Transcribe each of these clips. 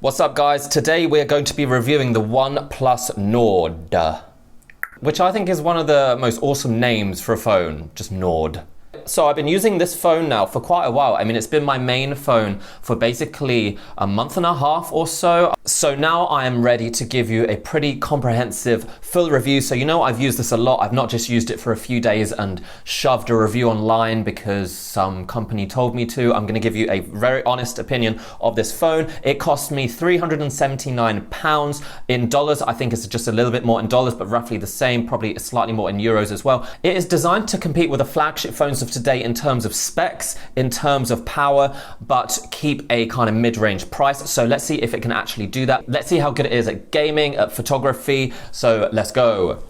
What's up guys? Today we're going to be reviewing the OnePlus NORD, which I think is one of the most awesome names for a phone, just NORD. So I've been using this phone now for quite a while. I mean, it's been my main phone for basically a month and a half or so. So now I am ready to give you a pretty comprehensive full review. So you know I've used this a lot. I've not just used it for a few days and shoved a review online because some company told me to. I'm going to give you a very honest opinion of this phone. It cost me £379 in dollars. I think it's just a little bit more in dollars, but roughly the same, probably slightly more in euros as well. It is designed to compete with the flagship phones of today in terms of specs, in terms of power, but keep a kind of mid-range price. So let's see if it can actually do that. Let's see how good it is at gaming, at photography. So let's go.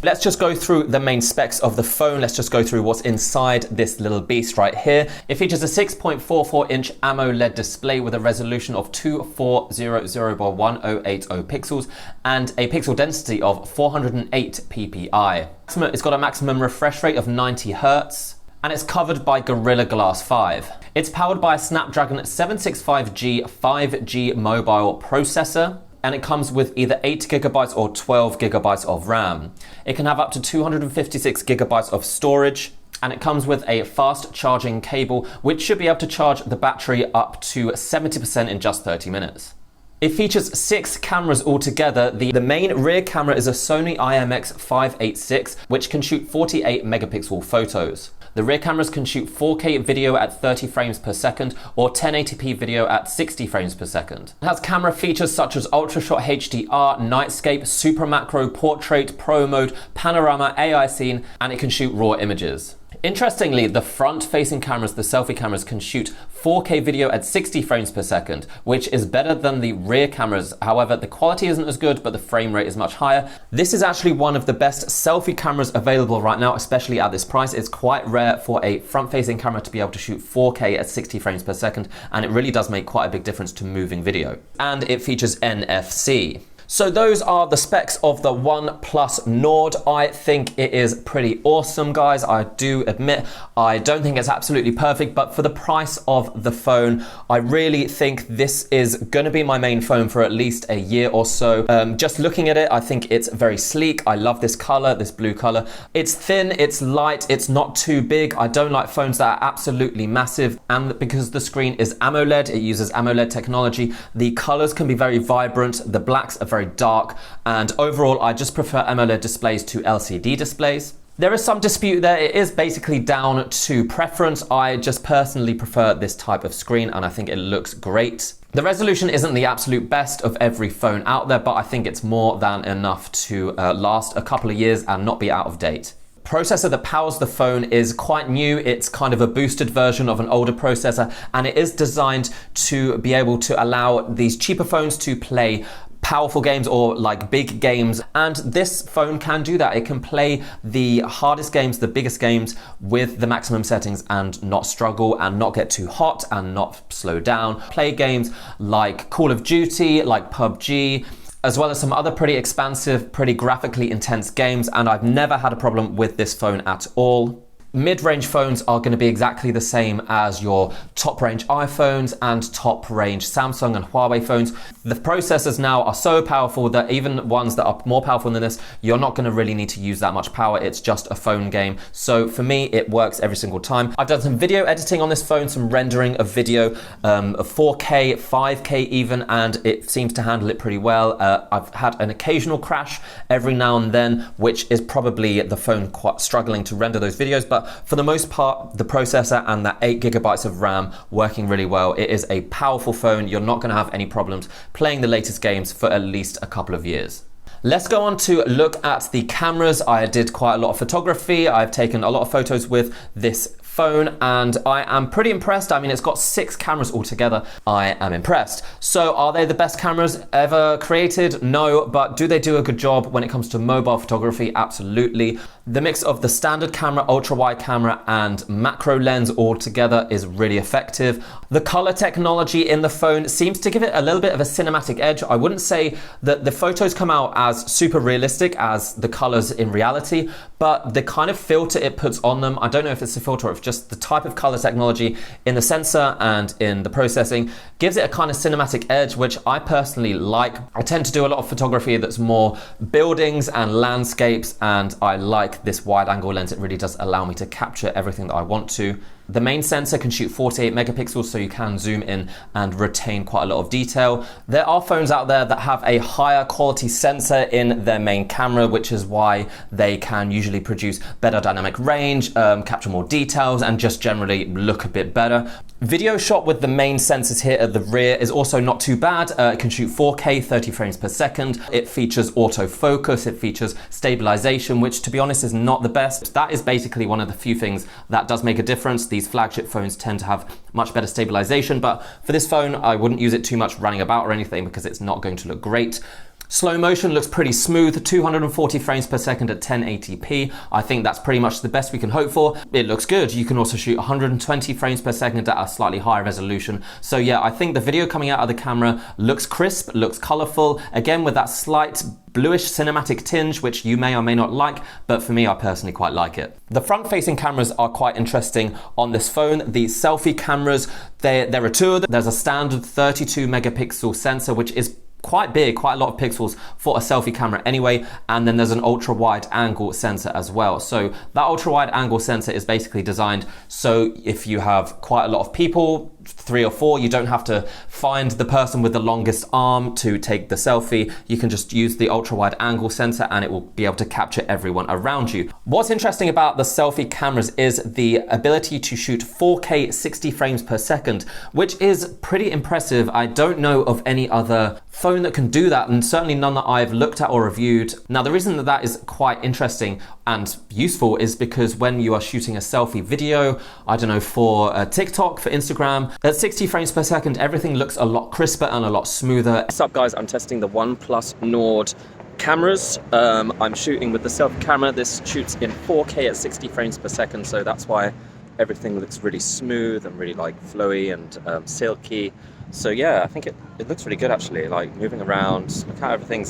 Let's just go through the main specs of the phone. Let's just go through what's inside this little beast right here. It features a 6.44-inch AMOLED display with a resolution of 2400 by 1080 pixels and a pixel density of 408 ppi. It's got a maximum refresh rate of 90 Hz. And it's covered by Gorilla Glass 5. It's powered by a Snapdragon 765G 5G mobile processor, and it comes with either 8 GB or 12 GB of RAM. It can have up to 256 GB of storage, and it comes with a fast charging cable, which should be able to charge the battery up to 70% in just 30 minutes. It features 6 cameras altogether. The main rear camera is a Sony IMX586, which can shoot 48 megapixel photos. The rear cameras can shoot 4K video at 30 frames per second or 1080p video at 60 frames per second. It has camera features such as ultra-shot HDR, nightscape, super macro, portrait, pro mode, panorama, AI scene, and it can shoot raw images. Interestingly, the front-facing cameras, the selfie cameras, can shoot 4K video at 60 frames per second, which is better than the rear cameras. However, the quality isn't as good, but the frame rate is much higher. This is actually one of the best selfie cameras available right now, especially at this price. It's quite rare for a front-facing camera to be able to shoot 4K at 60 frames per second, and it really does make quite a big difference to moving video. And it features NFC. So those are the specs of the OnePlus NORD. I think it is pretty awesome, guys. I do admit I don't think it's absolutely perfect, but for the price of the phone, I really think this is going to be my main phone for at least a year or so. Just looking at it, I think it's very sleek. I love this color, this blue color. It's thin, it's light, it's not too big. I don't like phones that are absolutely massive, and because the screen is AMOLED, it uses AMOLED technology. The colors can be very vibrant. The blacks are very dark, and overall I just prefer AMOLED displays to LCD displays. There is some dispute there. It is basically down to preference. I just personally prefer this type of screen, and I think it looks great. The resolution isn't the absolute best of every phone out there, but I think it's more than enough to last a couple of years and not be out of date. Processor that powers the phone is quite new. It's kind of a boosted version of an older processor, and it is designed to be able to allow these cheaper phones to play powerful games or like big games, and this phone can do that. It can play the hardest games, the biggest games with the maximum settings and not struggle and not get too hot and not slow down. Play games like Call of Duty, like PUBG, as well as some other pretty expansive, pretty graphically intense games, and I've never had a problem with this phone at all. Mid-range phones are going to be exactly the same as your top-range iPhones and top-range Samsung and Huawei phones. The processors now are so powerful that even ones that are more powerful than this, you're not going to really need to use that much power. It's just a phone game. So for me, it works every single time. I've done some video editing on this phone, some rendering of video, of 4K, 5K even, and it seems to handle it pretty well. I've had an occasional crash every now and then, which is probably the phone quite struggling to render those videos, but for the most part, the processor and that 8 GB of RAM working really well. It is a powerful phone. You're not going to have any problems playing the latest games for at least a couple of years. Let's go on to look at the cameras. I did quite a lot of photography. I've taken a lot of photos with this phone, and I am pretty impressed. I mean, it's got 6 cameras altogether. I am impressed. So are they the best cameras ever created? No, but do they do a good job when it comes to mobile photography? Absolutely. The mix of the standard camera, ultra wide camera, and macro lens all together is really effective. The color technology in the phone seems to give it a little bit of a cinematic edge. I wouldn't say that the photos come out as super realistic as the colors in reality, but the kind of filter it puts on them, I don't know if it's a filter or of just the type of color technology in the sensor and in the processing gives it a kind of cinematic edge, which I personally like. I tend to do a lot of photography that's more buildings and landscapes, and I like this wide angle lens. It really does allow me to capture everything that I want to. The main sensor can shoot 48 megapixels, so you can zoom in and retain quite a lot of detail. There are phones out there that have a higher quality sensor in their main camera, which is why they can usually produce better dynamic range, capture more details, and just generally look a bit better. Video shot with the main sensors here at the rear is also not too bad. It can shoot 4K, 30 frames per second. It features autofocus, it features stabilization, which to be honest is not the best. That is basically one of the few things that does make a difference. These flagship phones tend to have much better stabilization, but for this phone, I wouldn't use it too much running about or anything because it's not going to look great. Slow motion looks pretty smooth, 240 frames per second at 1080p. I think that's pretty much the best we can hope for. It looks good. You can also shoot 120 frames per second at a slightly higher resolution. So yeah, I think the video coming out of the camera looks crisp, looks colorful, again with that slight bluish cinematic tinge, which you may or may not like, but for me, I personally quite like it. The front-facing cameras are quite interesting on this phone. The selfie cameras, there are two of them. There's a standard 32 megapixel sensor, which is quite big, quite a lot of pixels for a selfie camera anyway, and then there's an ultra wide angle sensor as well. So that ultra wide angle sensor is basically designed so if you have quite a lot of people, 3 or 4, you don't have to find the person with the longest arm to take the selfie. You can just use the ultra wide angle sensor and it will be able to capture everyone around you. What's interesting about the selfie cameras is the ability to shoot 4K 60 frames per second, which is pretty impressive. I don't know of any other phone that can do that, and certainly none that I've looked at or reviewed. Now, the reason that that is quite interesting and useful is because when you are shooting a selfie video, I don't know, for TikTok, for Instagram, at 60 frames per second, everything looks a lot crisper and a lot smoother. What's up, guys? I'm testing the OnePlus NORD cameras. I'm shooting with the selfie camera. This shoots in 4K at 60 frames per second, so that's why everything looks really smooth and really like flowy and silky. So yeah, I think it looks really good actually, like moving around. Look how everything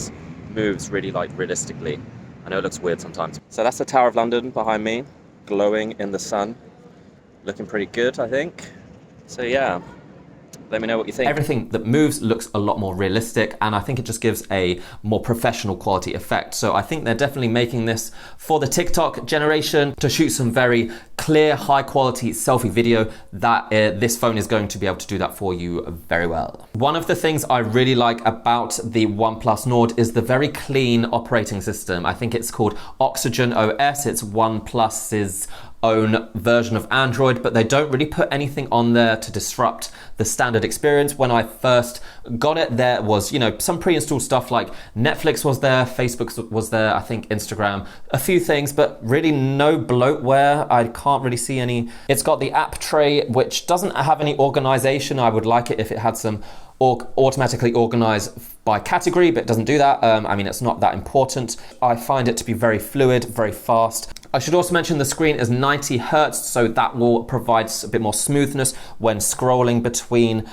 moves really like realistically. I know it looks weird sometimes. So that's the Tower of London behind me, glowing in the sun. Looking pretty good, I think. So yeah, let me know what you think. Everything that moves looks a lot more realistic, and I think it just gives a more professional quality effect. So I think they're definitely making this for the TikTok generation to shoot some very clear, high quality selfie video. That this phone is going to be able to do that for you very well. One of the things I really like about the OnePlus NORD is the very clean operating system. I think it's called Oxygen OS. It's OnePlus's own version of Android, but they don't really put anything on there to disrupt the standard experience. When I first got it, there was, you know, some pre-installed stuff like Netflix was there, Facebook was there, I think Instagram, a few things, but really no bloatware. I can't really see any. It's got the app tray, which doesn't have any organization. I would like it if it had some automatically organized by category, but it doesn't do that. I mean, it's not that important. I find it to be very fluid, very fast. I should also mention the screen is 90 Hertz, so that will provide a bit more smoothness when scrolling between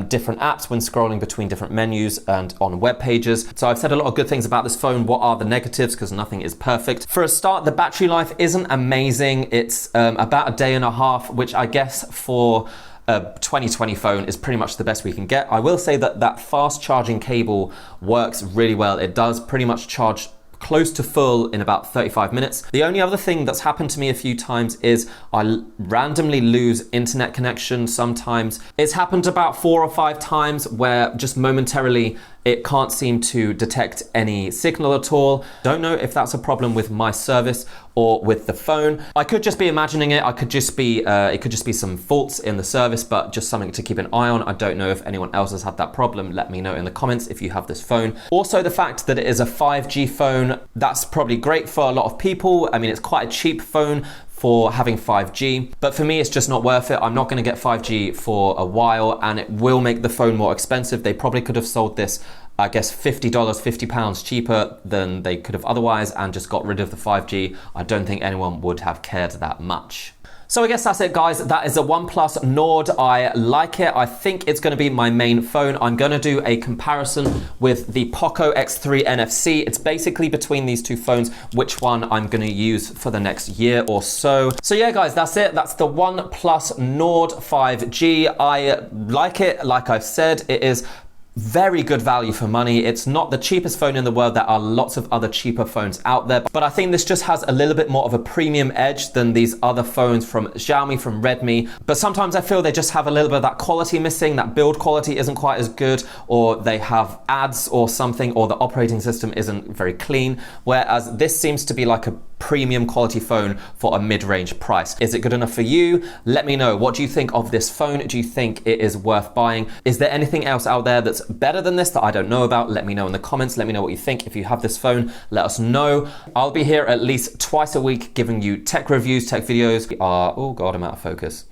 different apps, when scrolling between different menus and on web pages. So I've said a lot of good things about this phone. What are the negatives? Because nothing is perfect. For a start, the battery life isn't amazing. It's about a day and a half, which I guess for a 2020 phone is pretty much the best we can get. I will say that that fast charging cable works really well. It does pretty much charge close to full in about 35 minutes. The only other thing that's happened to me a few times is I randomly lose internet connection sometimes. It's happened about 4 or 5 times where just momentarily it can't seem to detect any signal at all. Don't know if that's a problem with my service or with the phone. I could just be imagining it. It could just be some faults in the service, but just something to keep an eye on. I don't know if anyone else has had that problem. Let me know in the comments if you have this phone. Also, the fact that it is a 5G phone, that's probably great for a lot of people. I mean, it's quite a cheap phone for having 5G, but for me it's just not worth it. I'm not going to get 5G for a while, and it will make the phone more expensive. They probably could have sold this, I guess, $50, £50 cheaper than they could have otherwise and just got rid of the 5G. I don't think anyone would have cared that much. So I guess that's it, guys. That is a OnePlus NORD. I like it. I think it's going to be my main phone. I'm going to do a comparison with the Poco X3 NFC. It's basically between these two phones, which one I'm going to use for the next year or so. So yeah, guys, that's it. That's the OnePlus NORD 5G. I like it. Like I've said, it is very good value for money. It's not the cheapest phone in the world. There are lots of other cheaper phones out there, but I think this just has a little bit more of a premium edge than these other phones from Xiaomi, from Redmi. But sometimes I feel they just have a little bit of that quality missing. That build quality isn't quite as good, or they have ads or something, or the operating system isn't very clean. Whereas this seems to be like a premium quality phone for a mid-range price. Is it good enough for you? Let me know. What do you think of this phone? Do you think it is worth buying? Is there anything else out there that's better than this that I don't know about? Let me know in the comments. Let me know what you think. If you have this phone, let us know. I'll be here at least twice a week giving you tech reviews, tech videos. Oh God, I'm out of focus.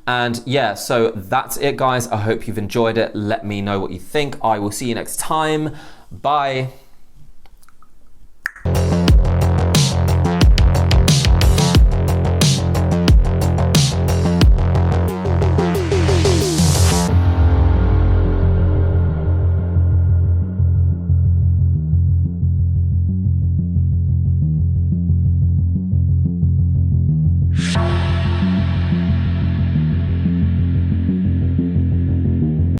And yeah, so that's it, guys. I hope you've enjoyed it. Let me know what you think. I will see you next time. Bye.